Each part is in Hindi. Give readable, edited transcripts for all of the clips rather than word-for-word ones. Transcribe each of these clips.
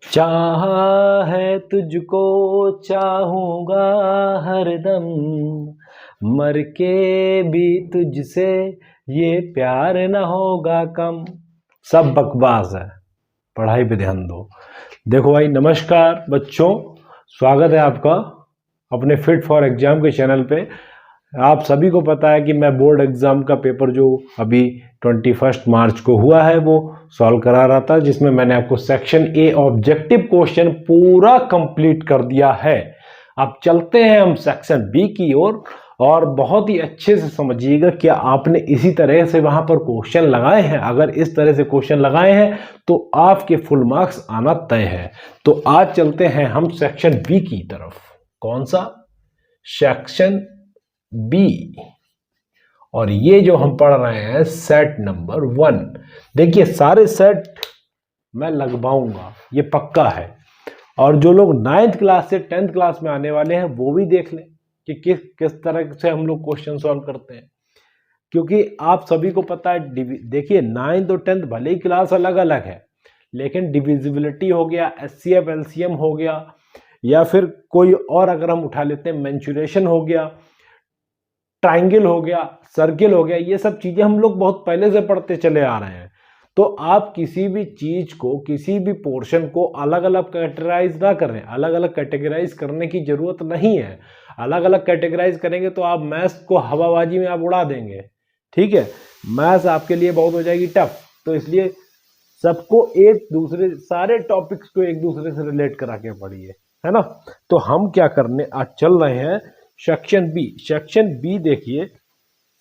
चाहा है तुझको चाहूँगा हरदम, मर के भी तुझसे ये प्यार न होगा कम। सब बकवास है, पढ़ाई पे ध्यान दो। देखो भाई, नमस्कार बच्चों, स्वागत है आपका अपने फिट फॉर एग्जाम के चैनल पे। आप सभी को पता है कि मैं बोर्ड एग्जाम का पेपर जो अभी 21 मार्च को हुआ है वो सॉल्व करा रहा था, जिसमें मैंने आपको सेक्शन ए ऑब्जेक्टिव क्वेश्चन पूरा कंप्लीट कर दिया है। अब चलते हैं हम सेक्शन बी की ओर, और बहुत ही अच्छे से समझिएगा कि आपने इसी तरह से वहां पर क्वेश्चन लगाए हैं। अगर इस तरह से क्वेश्चन लगाए हैं तो आपके फुल मार्क्स आना तय है। तो आज चलते हैं हम सेक्शन बी की तरफ। कौन सा? Section B. और ये जो हम पढ़ रहे हैं सेट नंबर 1। देखिए, सारे सेट मैं लगवाऊंगा, ये पक्का है। और जो लोग 9th क्लास से 10th क्लास में आने वाले हैं वो भी देख लें कि किस किस तरह से हम लोग क्वेश्चन सॉल्व करते हैं, क्योंकि आप सभी को पता है। देखिए, 9th और 10th भले ही क्लास अलग अलग है, लेकिन डिविजिबिलिटी हो गया, एचसीएफ एलसीएम हो गया, या फिर कोई और अगर हम उठा लेते हैं मेंसुरेशन हो गया, ट्राइंगल हो गया, सर्किल हो गया, ये सब चीजें हम लोग बहुत पहले से पढ़ते चले आ रहे हैं। तो आप किसी भी चीज को, किसी भी पोर्शन को अलग अलग कैटेगराइज ना करें। अलग अलग कैटेगराइज करने की जरूरत नहीं है। अलग अलग कैटेगराइज करेंगे तो आप मैथ्स को हवाबाजी में आप उड़ा देंगे। ठीक है, मैथ्स आपके लिए बहुत हो जाएगी टफ। तो इसलिए सबको एक दूसरे, सारे टॉपिक्स को एक दूसरे से रिलेट करा के पढ़िए, है ना। तो हम क्या करने आज चल रहे हैं, सेक्शन बी। सेक्शन बी देखिए,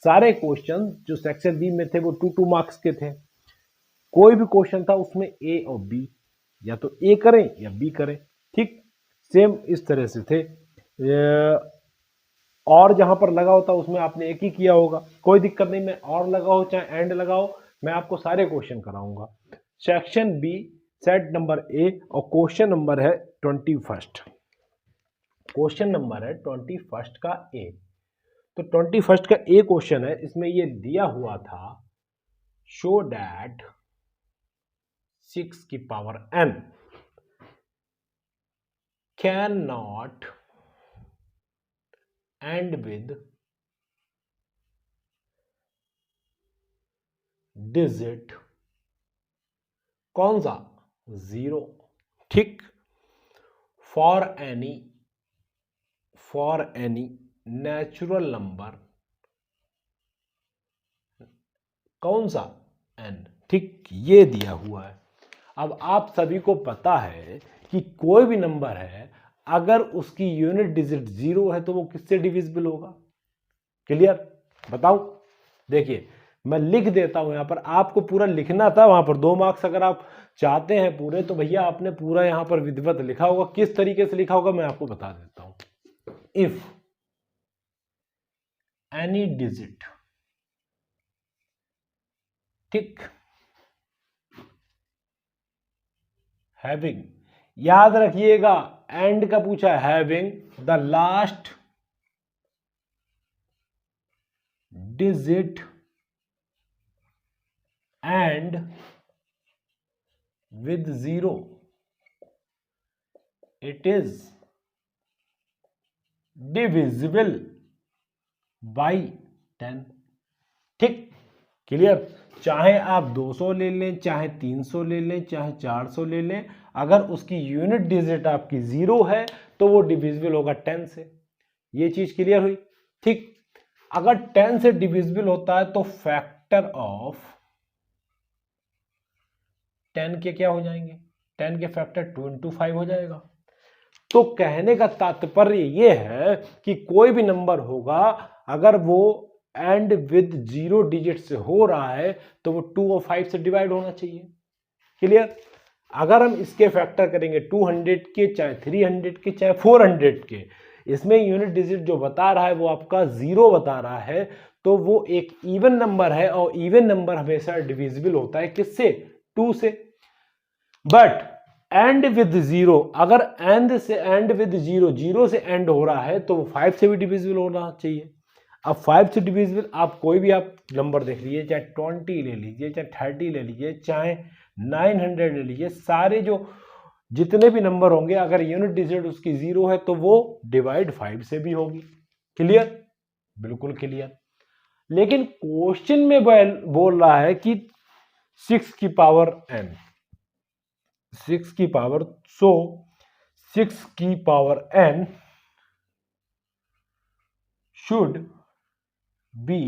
सारे क्वेश्चन जो सेक्शन बी में थे वो 2 मार्क्स के थे। कोई भी क्वेश्चन था उसमें ए और बी, या तो ए करें या बी करें। ठीक, सेम इस तरह से थे। और जहां पर लगा होता उसमें आपने एक ही किया होगा, कोई दिक्कत नहीं। मैं और लगाओ चाहे एंड लगाओ, मैं आपको सारे क्वेश्चन कराऊंगा। Section B, set number A, और क्वेश्चन नंबर है 21। क्वेश्चन नंबर है 21 का ए। तो 21 का ए क्वेश्चन है, इसमें ये दिया हुआ था, शो दैट 6 की power n can not and with digit कौन सा? 0। ठीक, फॉर एनी नेचुरल नंबर कौन सा? n। ठीक, ये दिया हुआ है। अब आप सभी को पता है कि कोई भी नंबर है, अगर उसकी यूनिट डिजिट 0 है तो वो किससे डिविजिबल होगा? क्लियर? बताऊं? देखिए, मैं लिख देता हूं, यहां पर आपको पूरा लिखना था। वहां पर 2 मार्क्स अगर आप चाहते हैं पूरे, तो भैया आपने पूरा यहां पर विधिवत लिखा होगा। किस तरीके से लिखा होगा मैं आपको बता देता हूं। इफ एनी डिजिट, ठीक, हैविंग, याद रखिएगा एंड का पूछा है, having the last digit and with 0, it is divisible by 10। ठीक, क्लियर? चाहे आप 200 ले लें, चाहे 300 ले लें, चाहे 400 ले लें, अगर उसकी यूनिट डिजिट आपकी 0 है तो वो डिविजिबल होगा 10 से। ये चीज क्लियर हुई? ठीक, अगर 10 से डिविजिबल होता है तो फैक्टर ऑफ 10 के क्या हो जाएंगे? 10 के फैक्टर 2 into 5 हो जाएगा। तो कहने का तात्पर्य यह है कि कोई भी नंबर होगा, अगर वो एंड विद 0 डिजिट से हो रहा है तो वो 2 और 5 से डिवाइड होना चाहिए। क्लियर? अगर हम इसके फैक्टर करेंगे 200 के, चाहे 300 के, चाहे 400 के, इसमें यूनिट डिजिट जो बता रहा है वो आपका 0 बता रहा है, तो वो एक इवन नंबर है, और इवन नंबर हमेशा डिविजिबल होता है किससे? 2 से। बट एंड विद 0, अगर एंड विद 0, 0 से एंड हो रहा है तो वो 5 से भी डिविजिबल होना चाहिए। अब 5 से डिविजिबल आप कोई भी आप नंबर देख लीजिए, चाहे 20 ले लीजिए, चाहे 30 ले लीजिए, चाहे 900 ले लीजिए, सारे जो जितने भी नंबर होंगे अगर यूनिट डिजिट उसकी 0 है तो वो डिवाइड 5 से भी होगी। क्लियर? बिल्कुल क्लियर। लेकिन क्वेश्चन में बोल रहा है कि 6 की पावर n, 6 की पावर, सो 6 की power n should be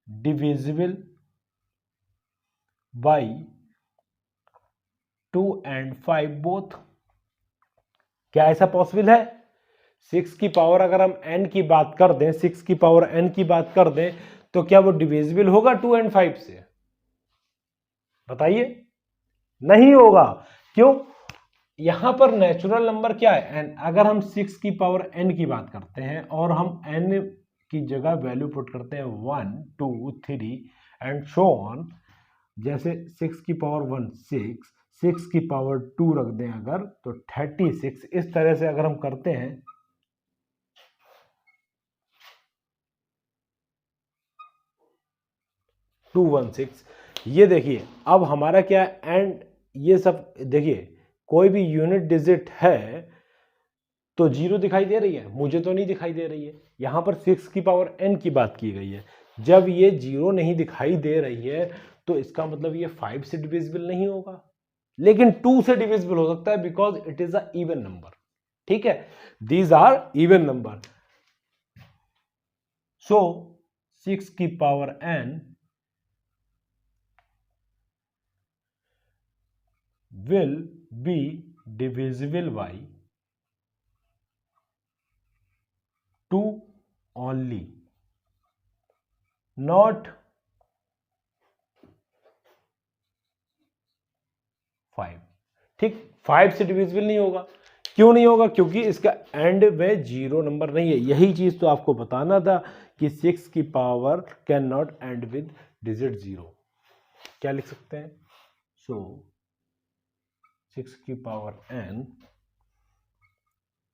divisible by 2 and 5 both. क्या ऐसा पॉसिबल है? 6 की पावर अगर हम n की बात कर दें, 6 की पावर n की बात कर दें तो क्या वो डिविजिबल होगा 2 and 5 से? बताइए। नहीं होगा। क्यों? यहां पर नेचुरल नंबर क्या है? n। अगर हम 6 की पावर n की बात करते हैं और हम n की जगह वैल्यू पुट करते हैं 1 2 3 एंड सो ऑन, जैसे 6 की पावर 1 6, 6 की पावर 2 रख दें अगर तो 36, इस तरह से अगर हम करते हैं 216, ये देखिए अब हमारा क्या है, एंड ये सब देखिए कोई भी यूनिट डिजिट है तो 0 दिखाई दे रही है, मुझे तो नहीं दिखाई दे रही है। यहां पर 6 की पावर n की बात की गई है। जब ये 0 नहीं दिखाई दे रही है तो इसका मतलब ये 5 से डिविजिबल नहीं होगा, लेकिन 2 से डिविजिबल हो सकता है because it is a even number. ठीक है, दीज आर इवन नंबर। सो 6 की power n will be divisible by 2 only, not 5। ठीक, 5 से डिविजिबल नहीं होगा। क्यों नहीं होगा? क्योंकि इसका एंड में 0 नंबर नहीं है। यही चीज तो आपको बताना था कि 6 की power can not and with digit 0। क्या लिख सकते हैं? सो 6 की power n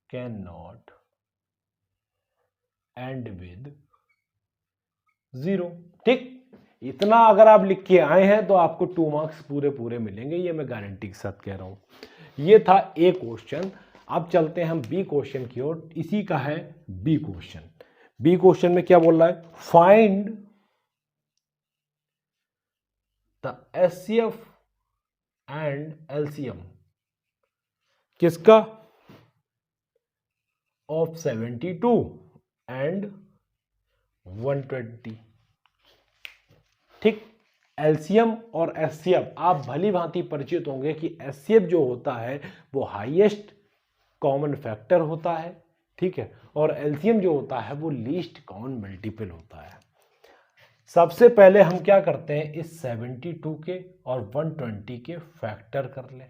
can not and with 0। ठीक, इतना अगर आप लिख के आए हैं तो आपको 2 मार्क्स पूरे पूरे मिलेंगे, ये मैं गारंटी के साथ कह रहा हूं। ये था ए क्वेश्चन। अब चलते हैं हम बी क्वेश्चन की ओर। इसी का है बी क्वेश्चन। बी क्वेश्चन में क्या बोल रहा है? Find the HCF and LCM किसका? Of 72 and 120। ठीक, एलसीएम और एचसीएफ आप भली भांति परिचित होंगे कि एचसीएफ जो होता है वो हाईएस्ट कॉमन फैक्टर होता है, ठीक है, और एलसीएम जो होता है वो लीस्ट कॉमन मल्टीपल होता है। सबसे पहले हम क्या करते हैं, इस 72 के और 120 के फैक्टर कर लें,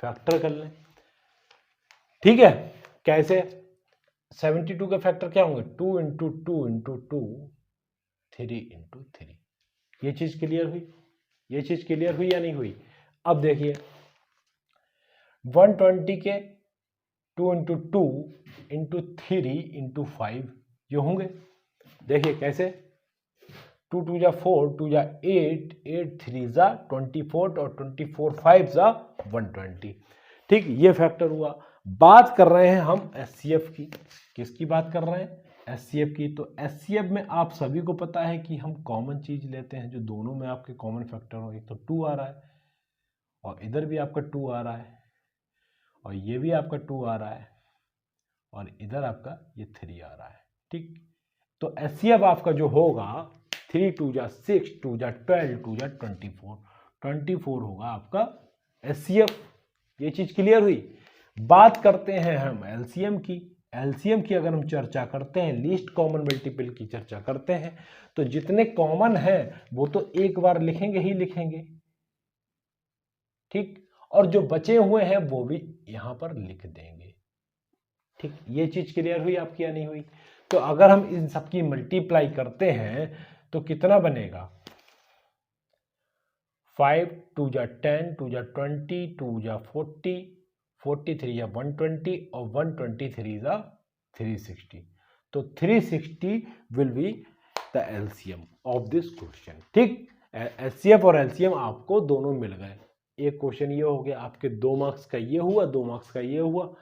फैक्टर कर लें। ठीक है, कैसे? 72 के फैक्टर क्या होंगे? 2 इंटू 2 इंटू 2, 3 इंटू 3। ये चीज क्लियर हुई? ये चीज क्लियर हुई या नहीं हुई? अब देखिए 120 के 2 इंटू 2 इंटू 3 इंटू 5 ये होंगे। देखिए कैसे? 2 2 जा 4, 2 जा 8, 8 3 जा 24 और 24 5 जा 120। ठीक, ये फैक्टर हुआ। बात कर रहे हैं हम एचसीएफ की। किसकी बात कर रहे हैं? एचसीएफ की। तो एचसीएफ में आप सभी को पता है कि हम कॉमन चीज लेते हैं जो दोनों में आपके कॉमन फैक्टर हो। एक तो 2 आ रहा है और इधर भी आपका 2 आ रहा है और ये भी आपका 2 आ रहा है और इधर आपका ये 3 आ रहा है। ठीक, तो एचसीएफ आपका जो होगा 3 2 जा 6, 2 जा 12, 2 जा 24, 24 होगा आपका एचसीएफ। ये चीज क्लियर हुई? बात करते हैं हम एलसीएम की। एलसीएम की अगर हम चर्चा करते हैं, लीस्ट कॉमन मल्टीपल की चर्चा करते हैं, तो जितने कॉमन है वो तो एक बार लिखेंगे ही लिखेंगे। ठीक, और जो बचे हुए हैं वो भी यहां पर लिख देंगे। ठीक, ये चीज क्लियर हुई आपकी या नहीं हुई? तो अगर हम इन सबकी मल्टीप्लाई करते हैं तो कितना बनेगा? 5 2 जा 10, 2 जा 20, 2 जा 40, 43 या 120 और 123 जा 360। तो 360 will be the LCM of this question. ठीक, एचसीएफ और एलसीएम आपको दोनों मिल गए। एक क्वेश्चन ये हो गया, आपके 2 मार्क्स का ये हुआ, 2 मार्क्स का ये हुआ।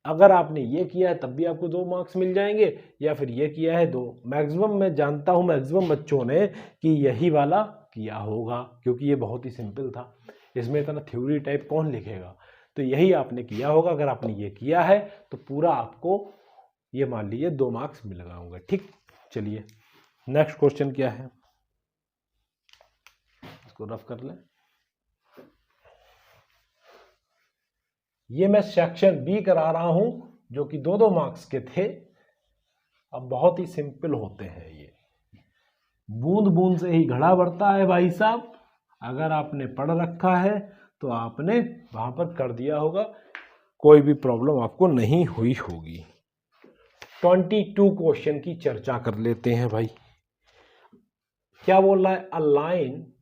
अगर आपने ये किया है तब भी आपको 2 मार्क्स मिल जाएंगे, या फिर ये किया है 2। मैक्सिमम मैं जानता हूँ मैक्सिमम बच्चों ने कि यही वाला किया होगा, क्योंकि ये बहुत ही सिंपल था, इसमें इतना थ्योरी टाइप कौन लिखेगा। तो यही आपने किया होगा। अगर आपने ये किया है तो पूरा आपको ये मान लीजिए 2 मार्क्स मिल गए होंगे। ठीक, चलिए नेक्स्ट क्वेश्चन क्या है, इसको रफ कर लें। ये मैं सेक्शन बी करा रहा हूं, जो कि 2-2 मार्क्स के थे। अब बहुत ही सिंपल होते हैं ये, बूंद बूंद से ही घड़ा भरता है भाई साहब। अगर आपने पढ़ रखा है तो आपने वहां पर कर दिया होगा, कोई भी प्रॉब्लम आपको नहीं हुई होगी। 22 क्वेश्चन की चर्चा कर लेते हैं भाई। क्या बोल रहा है, अ लाइन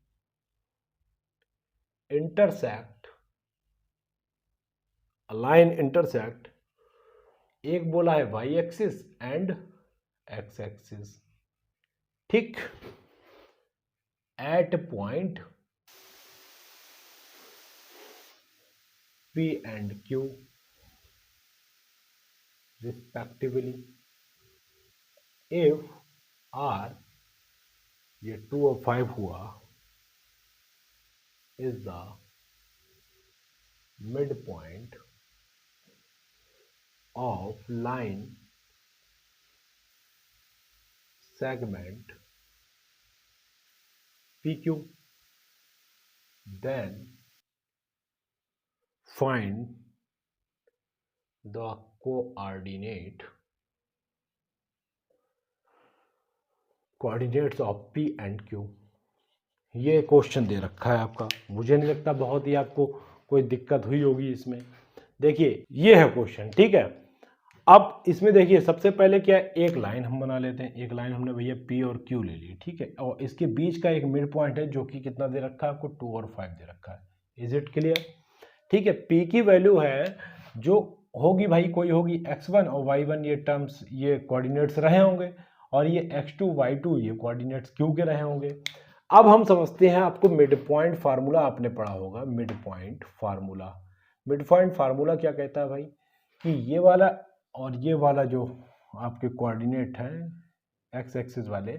इंटरसेक्ट, एक बोला है Y axis and X axis, ठीक, at point P and Q respectively, if R, ये 2 और 5 हुआ, is the midpoint of line segment PQ, then find the coordinates of P and Q। ये क्वेश्चन दे रखा है आपका, मुझे नहीं लगता बहुत ही आपको कोई दिक्कत हुई होगी इसमें। देखिए ये है क्वेश्चन, ठीक है। अब इसमें देखिए सबसे पहले क्या है, एक लाइन हम बना लेते हैं। एक लाइन हमने भैया P और Q ले ली, ठीक है, और इसके बीच का एक मिड पॉइंट है जो कि कितना दे रखा है आपको, 2 और 5 दे रखा है। Is it clear? ठीक है, P की वैल्यू है जो होगी भाई, कोई होगी x1 और y1, ये टर्म्स ये कोऑर्डिनेट्स रहे होंगे, और ये x2 y2 ये कोऑर्डिनेट्स Q के रहे होंगे। अब हम समझते हैं, आपको मिड पॉइंट फार्मूला आपने पढ़ा होगा। मिड पॉइंट फार्मूला क्या कहता है भाई, कि ये वाला और ये वाला जो आपके कोऑर्डिनेट हैं एक्स एक्सिस वाले,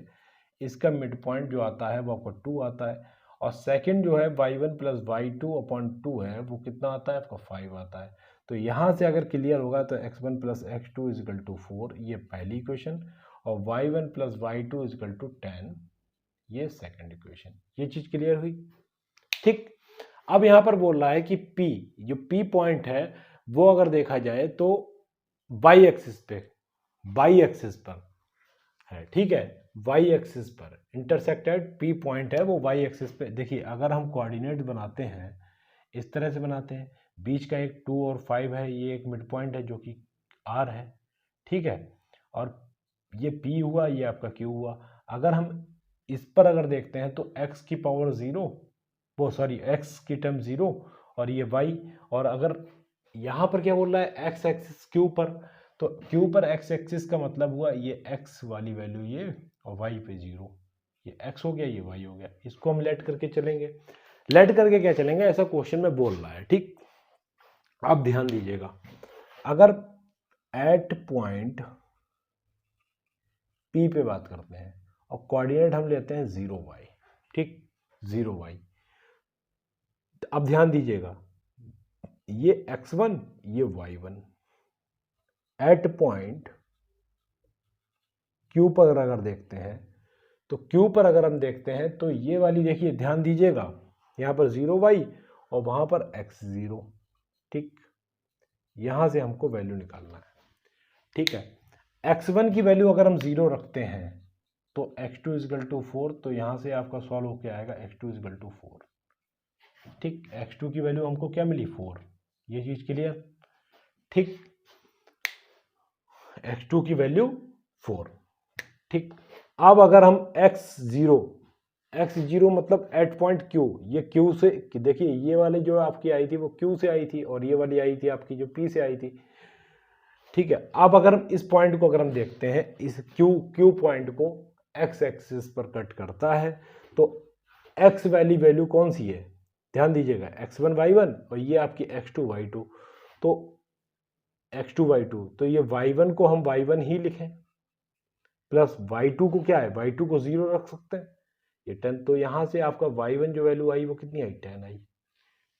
इसका मिड पॉइंट जो आता है वो आपको 2 आता है, और सेकंड जो है y1 प्लस y2/2 है, वो कितना आता है आपका 5 आता है। तो यहाँ से अगर क्लियर होगा तो x1 plus x2 is equal to 4, ये पहली इक्वेशन, और y1 plus y2 is equal to 10, ये सेकंड इक्वेशन। ये चीज क्लियर हुई? ठीक। अब यहाँ पर बोल रहा है कि P, जो P पॉइंट है वो अगर देखा जाए तो वाई एक्सिस पर है, ठीक है, वाई एक्सिस पर इंटरसेक्टेड P पॉइंट है वो वाई एक्सिस पे। देखिए अगर हम कोऑर्डिनेट बनाते हैं इस तरह से बनाते हैं, बीच का एक 2 और 5 है, ये एक मिड पॉइंट है जो कि R है, ठीक है, और ये P हुआ, ये आपका Q हुआ। अगर हम इस पर अगर देखते हैं तो x की पावर 0, वो सॉरी x की टर्म 0, और ये y, और अगर यहाँ पर क्या बोल रहा है x एक्सिस Q पर, तो Q पर x एक्सिस का मतलब हुआ ये x वाली वैल्यू ये, और y पे 0, ये x हो गया, ये y हो गया। इसको हम लेट करके चलेंगे, लेट करके क्या चलेंगे, ऐसा क्वेश्चन में बोल रहा है, ठीक। अब ध्यान दीजिएगा, अगर एट पॉइंट P पे बात करते हैं और कोऑर्डिनेट हम लेते हैं 0y, ठीक, 0y। अब ध्यान दीजिएगा, ये x1 ये y1, एट पॉइंट Q पर अगर देखते हैं तो Q पर अगर हम देखते हैं तो ये वाली देखिए, ध्यान दीजिएगा, यहाँ पर 0y और वहां पर x0, ठीक, यहां से हमको वैल्यू निकालना है, ठीक है। x1 की वैल्यू अगर हम 0 रखते हैं तो x2 इजिकल टू 4, तो यहां से आपका सॉल्व होके आएगा x2 इजिकल टू 4, ठीक, x2 की वैल्यू हमको क्या मिली 4, ये चीज क्लियर, ठीक, x2 की वैल्यू 4, ठीक। अब अगर हम x0 मतलब एट पॉइंट Q, ये Q से देखिए, ये वाली जो आपकी आई थी वो Q से आई थी, और ये वाली आई थी आपकी जो P से आई थी, ठीक है। अब अगर हम इस पॉइंट को अगर हम देखते हैं, इस Q पॉइंट को x एक्सिस पर कट करता है, तो x वाली वैल्यू कौन सी है, ध्यान दीजिएगा x1 y1 और ये आपकी x2 y2, तो x2 y2, तो ये y1 को हम y1 ही लिखें प्लस y2 को क्या है, y2 को 0 रख सकते हैं, ये 10, तो यहाँ से आपका y1 जो वैल्यू आई वो कितनी आई, 10 आई।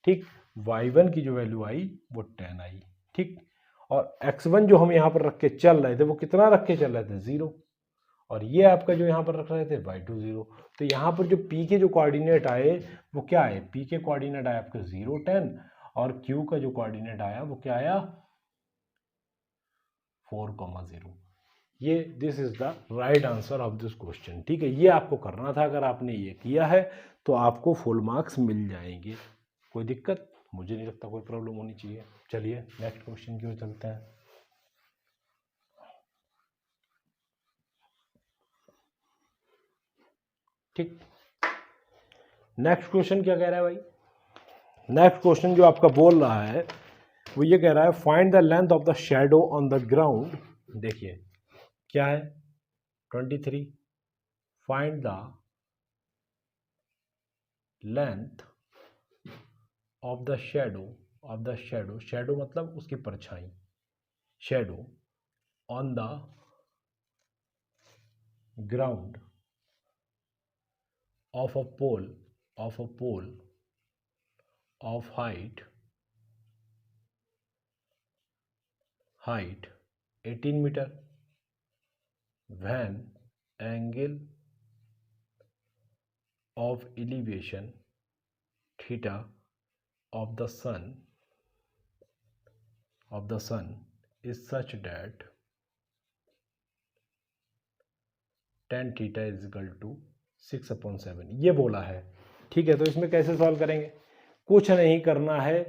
ठीक, y1 की जो वैल्यू आई वो 10 आई। ठीक, और x1 जो हम यहाँ पर रख के चल रहे थे वो कितना रख के चल रहे थे, 0, और ये आपका जो यहाँ पर रख रहे थे y2 0, तो यहाँ पर जो p के जो कोऑर्डिनेट आए वो क्या आए, p के कोऑर्डिनेट आया आपके 0 10, और q का जो कोऑर्डिनेट आया वो क्या आया, 4,0। ये this is the right answer of this question. ठीक है, ये आपको करना था, अगर आपने ये किया है तो आपको फुल मार्क्स मिल जाएंगे। कोई दिक्कत, मुझे नहीं लगता कोई प्रॉब्लम होनी चाहिए। चलिए नेक्स्ट क्वेश्चन की ओर चलते हैं। ठीक, नेक्स्ट क्वेश्चन क्या कह रहा है भाई, नेक्स्ट क्वेश्चन जो आपका बोल रहा है वो ये कह रहा है find the length of the shadow on the ground. देखिए क्या है 23, find the length of the shadow, shadow मतलब उसकी परछाई, shadow on the ground of a pole of height 18 meter when angle of elevation theta of the sun is such that tan theta is equal to 6/7, ये बोला है। ठीक है, तो इसमें कैसे सॉल्व करेंगे, कुछ नहीं करना है,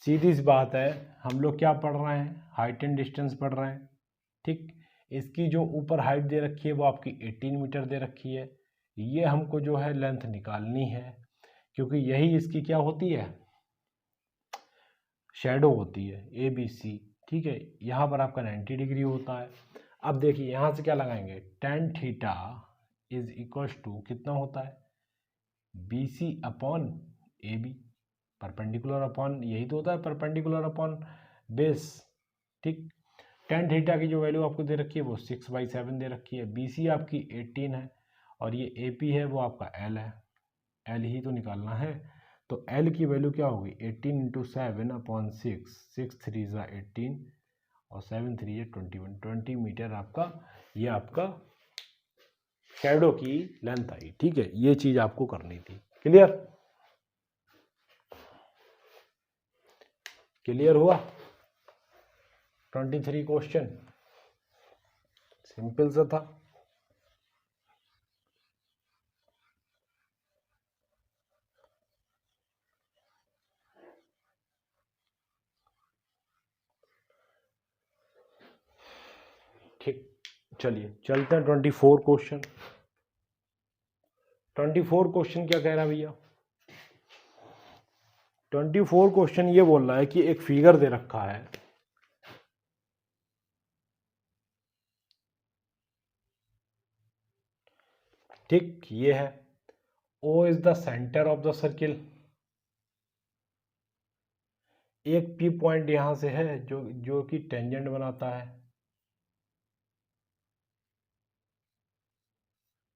सीधी सी बात है, हम लोग क्या पढ़ रहे हैं, हाइट एंड डिस्टेंस पढ़ रहे हैं। ठीक, इसकी जो ऊपर हाइट दे रखी है वो आपकी 18 मीटर दे रखी है, ये हमको जो है लेंथ निकालनी है, क्योंकि यही इसकी क्या होती है, शैडो होती है ABC। ठीक है, यहाँ पर आपका 90 डिग्री होता है। अब देखिए यहाँ से क्या लगाएंगे, tan theta is equal to कितना होता है, BC अपॉन AB, परपेंडिकुलर अपॉन, यही तो होता है परपेंडिकुलर अपॉन बेस। ठीक, tan थीटा की जो वैल्यू आपको दे रखी है वो 6/7 दे रखी है, BC आपकी 18 है, और ये AP है वो आपका L है, L ही तो निकालना है, तो L की वैल्यू क्या होगी, 18 इंटू 7/6, 6 3 18 और 7 3 21, 20 मीटर आपका, ये आपका शैडो की लेंथ आई। ठीक है, ये चीज आपको करनी थी। क्लियर, क्लियर हुआ 23 क्वेश्चन, सिंपल सा था। ठीक, चलिए चलते हैं 24 क्वेश्चन। 24 क्वेश्चन क्या कह रहा है भैया, 24 क्वेश्चन ये बोल रहा है कि एक फिगर दे रखा है, ठीक, ये है O is the centre of the circle, एक P पॉइंट यहां से है जो कि टेंजेंट बनाता है।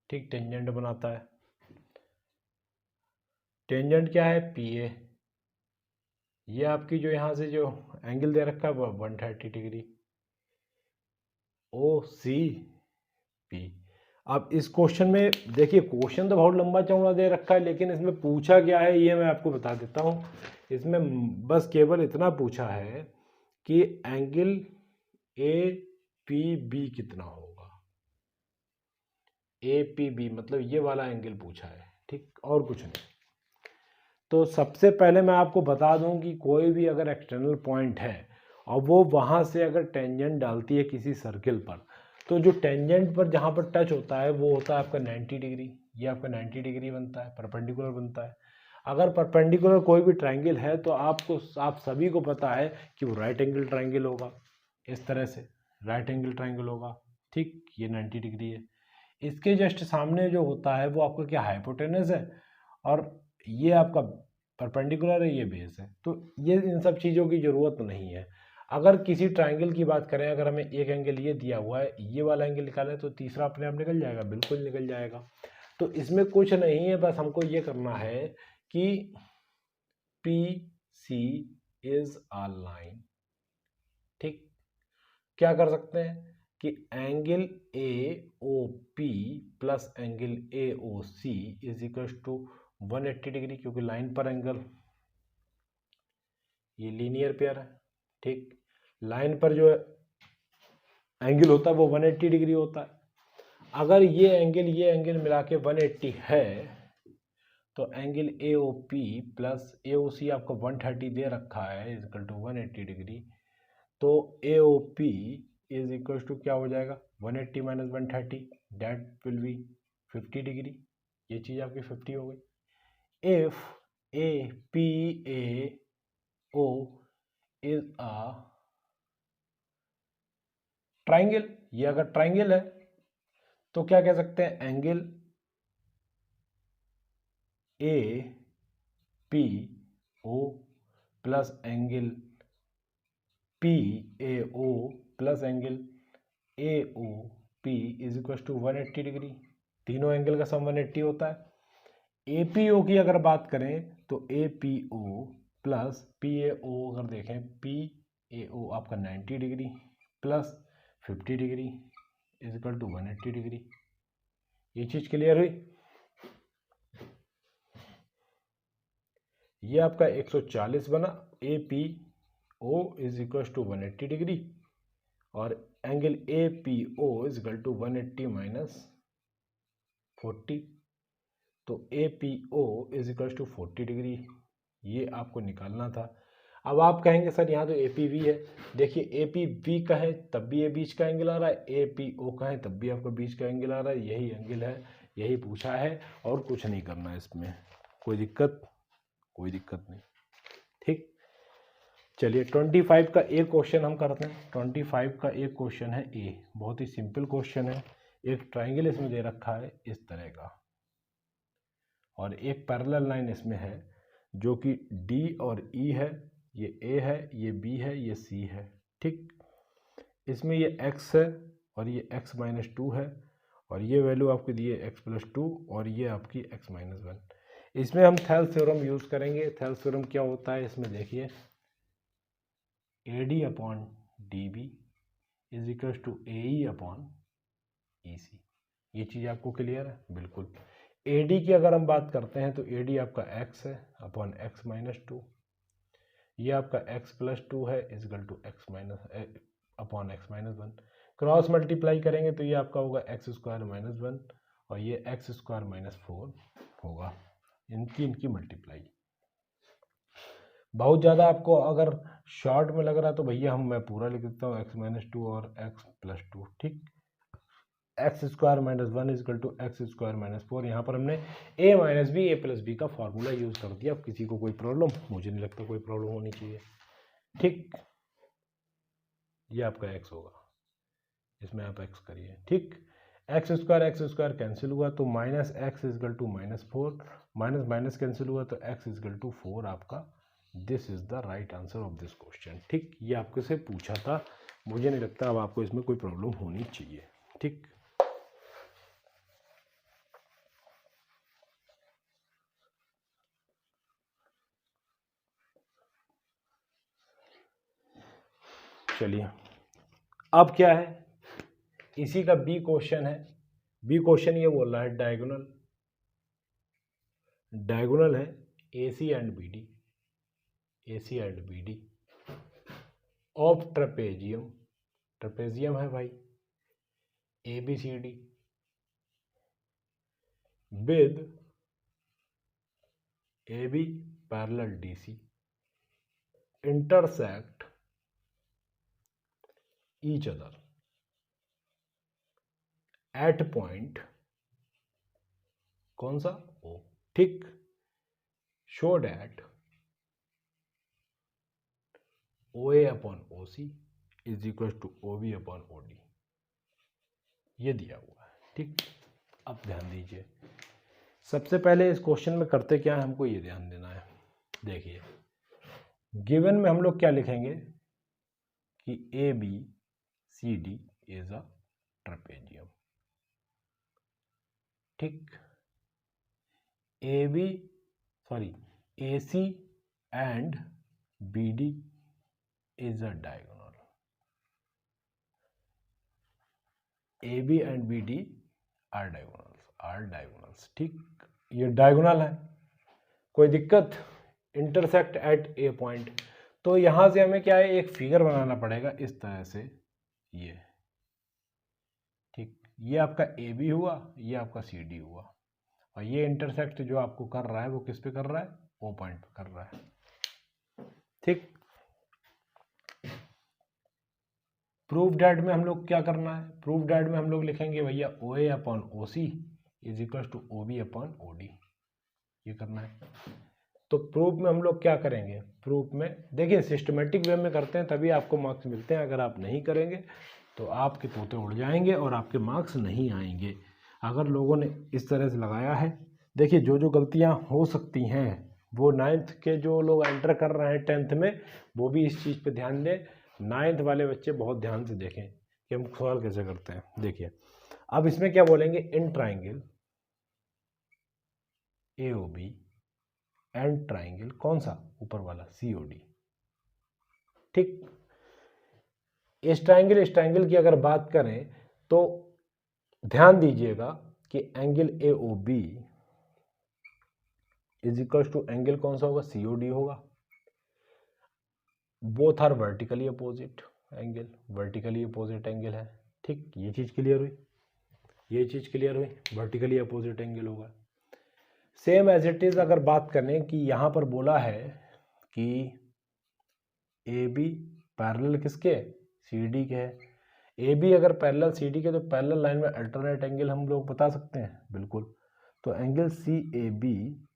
ठीक, टेंजेंट बनाता है, टेंजेंट क्या है, PA, ये आपकी जो यहाँ से जो एंगल दे रखा है वो 130 डिग्री, OCP। अब इस क्वेश्चन में देखिए, क्वेश्चन तो बहुत लंबा चौड़ा दे रखा है, लेकिन इसमें पूछा क्या है ये मैं आपको बता देता हूँ। इसमें बस केवल इतना पूछा है कि एंगल APB कितना होगा, APB मतलब ये वाला एंगल पूछा है। ठीक, और कुछ नहीं। तो सबसे पहले मैं आपको बता दूं कि कोई भी अगर एक्सटर्नल पॉइंट है और वो वहाँ से अगर टेंजेंट डालती है किसी सर्किल पर, तो जो टेंजेंट पर जहाँ पर टच होता है वो होता है आपका 90 डिग्री, ये आपका 90 डिग्री बनता है, परपेंडिकुलर बनता है। अगर परपेंडिकुलर कोई भी ट्रायंगल है तो आप सभी को पता है कि वो राइट एंगल ट्रायंगल होगा, इस तरह से राइट एंगल ट्रायंगल होगा। ठीक, ये 90 डिग्री है। इसके जस्ट सामने जो होता है वो आपका क्या, हाइपोटेनस है, और ये आपका परपेंडिकुलर है, ये बेस है। तो ये इन सब चीज़ों की ज़रूरत नहीं है। अगर किसी ट्राइंगल की बात करें, अगर हमें एक एंगल ये दिया हुआ है, ये वाला एंगल निकालें तो तीसरा अपने आप निकल जाएगा, बिल्कुल निकल जाएगा। तो इसमें कुछ नहीं है, बस हमको ये करना है कि P C is a line. ठीक, क्या कर सकते हैं कि angle A O P plus angle A O C is equal to 180 degree, क्योंकि लाइन पर एंगल ये लीनियर पेयर है। ठीक, लाइन पर जो एंगल होता है वो 180 डिग्री होता है। अगर ये एंगल मिला के 180 है, तो angle A O P plus A O C आपको 130 दे रखा है इज इक्वल टू 180 डिग्री। तो A O P is equal to क्या हो जाएगा, 180 minus 130, that will be 50 degree. ये चीज़ आपकी 50 हो गई। If A P A O is a triangle, ये अगर ट्राइंगल है तो क्या कह सकते हैं, angle A P O plus angle P A O plus angle A O P is equal to 180 degree. तीनों एंगल का सम 180 होता है। ए पी ओ की अगर बात करें तो A P O plus P A O, अगर देखें पी ए ओ आपका 90 degree plus 50 degree is equal to 180 degree. ये चीज़ क्लियर हुई। ये आपका 140 बना, A P O is equal to 180 degree, और angle A P O is equal to 180 minus 40, तो A P O is equal to 40 degree. ये आपको निकालना था। अब आप कहेंगे सर यहाँ तो ए पी वी है। देखिए ए पी वी कहें तब भी ये बीच का एंगल आ रहा है, ए पी ओ कहें तब भी आपका बीच का एंगल आ रहा है। यही एंगल है, यही पूछा है, और कुछ नहीं करना है इसमें। कोई दिक्कत नहीं। ठीक, चलिए 25 का एक क्वेश्चन हम करते हैं। 25 का एक क्वेश्चन है ए, बहुत ही सिंपल क्वेश्चन है। एक ट्राइंगल इसमें दे रखा है इस तरह का, और एक पैरेलल लाइन इसमें है जो कि डी और ई है। ये ए है, ये बी है, ये सी है। ठीक, इसमें ये एक्स है और ये एक्स माइनस 2 है, और ये वैल्यू आपकी दी है एक्स प्लस 2, और ये आपकी एक्स माइनस 1। इसमें हम थेल्स थ्योरम यूज़ करेंगे। थेल्स थ्योरम क्या होता है, इसमें देखिए A D upon D B is equal to A E upon E C. ये चीज़ आपको क्लियर है? बिल्कुल। ए डी की अगर हम बात करते हैं तो ए डी आपका एक्स है अपॉन एक्स माइनस 2, ये आपका एक्स प्लस 2 है is equal to x minus upon x minus 1। Cross multiply करेंगे तो ये आपका होगा एक्स स्क्वायर माइनस 1, और ये एक्स स्क्वायर माइनस 4 होगा। इनकी मल्टीप्लाई। बहुत ज़्यादा आपको अगर शॉर्ट में लग रहा है तो भैया मैं पूरा लिख देता हूँ, एक्स माइनस 2 और एक्स प्लस 2। ठीक, x square minus 1 is equal to x square minus 4। यहाँ पर हमने A minus B A plus B का फॉर्मूला यूज़ कर दिया। अब किसी को कोई प्रॉब्लम, मुझे नहीं लगता कोई प्रॉब्लम होनी चाहिए। ठीक, ये आपका एक्स होगा, इसमें आप एक्स करिए। ठीक, एक्स स्क्वायर कैंसिल हुआ तो minus x is equal to minus 4, minus minus cancel हुआ तो एक्स इजकल टू 4 आपका। This is the right answer of this question. ठीक, ये आपके से पूछा था, मुझे नहीं लगता अब आपको इसमें कोई प्रॉब्लम होनी चाहिए। ठीक, चलिए अब क्या है, इसी का बी क्वेश्चन है। बी क्वेश्चन ये बोल रहा है डायगोनल है A C and B D, A C and B D of trapezium है भाई A B C D with A B parallel D C intersect each other at point कौन सा, ओ। ठीक, show that O A upon O C is equal to O B upon O D, ये दिया हुआ है। ठीक, अब ध्यान दीजिए, सबसे पहले इस क्वेश्चन में करते क्या है, हमको ये ध्यान देना है। देखिए गिवन में हम लोग क्या लिखेंगे कि A B C D is a trapezium, ठीक। A C and B D is a diagonal, A B and B D are diagonals, ठीक। ये डायगोनल है, कोई दिक्कत, इंटरसेक्ट एट ए पॉइंट। तो यहां से हमें क्या है, एक फिगर बनाना पड़ेगा इस तरह से, ये ठीक, ये आपका ए बी हुआ, ये आपका सी डी हुआ, और ये इंटरसेक्ट जो आपको कर रहा है वो किस पे कर रहा है, ओ पॉइंट पे कर रहा है, ठीक। प्रूफ डैट में हम लोग क्या करना है, प्रूफ डैट में हम लोग लिखेंगे भैया O A upon O C is equal to O B upon O D, ये करना है। तो प्रूफ में हम लोग क्या करेंगे, प्रूफ में देखिए सिस्टमेटिक वे में करते हैं तभी आपको मार्क्स मिलते हैं, अगर आप नहीं करेंगे तो आपके तोते उड़ जाएंगे और आपके मार्क्स नहीं आएंगे। अगर लोगों ने इस तरह से लगाया है, देखिए जो जो गलतियां हो सकती हैं वो 9th के जो लोग एंटर कर रहे हैं 10th में, वो भी इस चीज़ पे ध्यान दें। 9th वाले बच्चे बहुत ध्यान से देखें कि हम सवाल कैसे करते हैं। देखिए अब इसमें क्या बोलेंगे, in triangle A O B and triangle, कौन सा, ऊपर वाला सी ओ डी, ठीक। इस ट्राइंगल की अगर बात करें तो ध्यान दीजिएगा कि angle A O B is equal to angle कौन सा होगा, सी ओ डी होगा। Both are vertically opposite angle, vertically opposite angle है, ठीक। ये चीज क्लियर हुई, ये चीज क्लियर हुई, वर्टिकली अपोजिट एंगल होगा। सेम एज इट इज अगर बात करें कि यहां पर बोला है कि ए बी पैरेलल किसके, सी डी के है। ए बी अगर पैरेलल सी डी के तो पैरेलल लाइन में अल्टरनेट एंगल हम लोग बता सकते हैं, बिल्कुल। तो angle C A B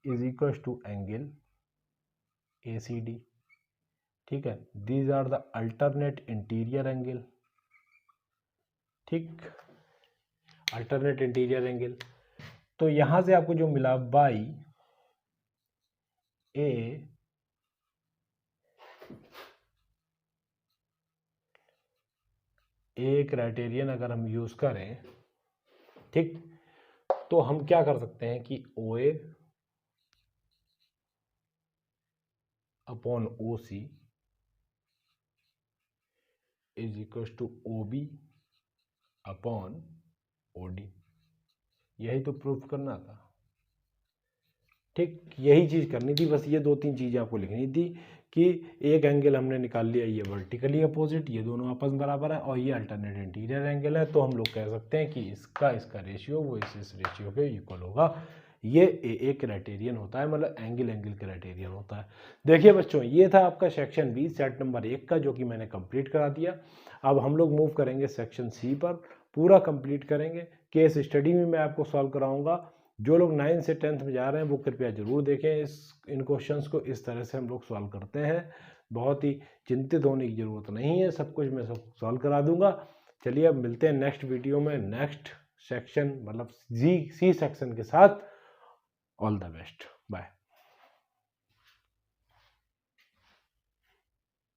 is equal to angle A C D, ठीक है। These are the alternate interior angle, ठीक, अल्टरनेट इंटीरियर एंगल। तो यहां से आपको जो मिला बाई ए क्राइटेरियन अगर हम यूज करें, ठीक, तो हम क्या कर सकते हैं कि O A upon O C is equal to O B upon O D, यही तो प्रूफ करना था, ठीक। यही चीज करनी थी, बस ये 2-3 चीजें आपको लिखनी थी कि एक एंगल हमने निकाल लिया, ये वर्टिकली अपोजिट, ये दोनों आपस में बराबर है, और ये अल्टरनेट इंटीरियर एंगल है। तो हम लोग कह सकते हैं कि इसका रेशियो वो इस रेशियो के इक्वल होगा। ये एक क्राइटेरियन होता है, मतलब एंगल क्राइटेरियन होता है। देखिए बच्चों, ये था आपका सेक्शन बी सेट नंबर 1 का, जो कि मैंने कंप्लीट करा दिया। अब हम लोग मूव करेंगे सेक्शन सी पर, पूरा कंप्लीट करेंगे। केस स्टडी में मैं आपको सॉल्व कराऊंगा। जो लोग 9 से 10th में जा रहे हैं वो कृपया जरूर देखें इन क्वेश्चंस को, इस तरह से हम लोग सॉल्व करते हैं। बहुत ही चिंतित होने की ज़रूरत नहीं है, सब कुछ मैं सब सॉल्व करा दूंगा। चलिए अब मिलते हैं नेक्स्ट वीडियो में, नेक्स्ट सेक्शन मतलब सी सेक्शन के साथ। All the best, bye.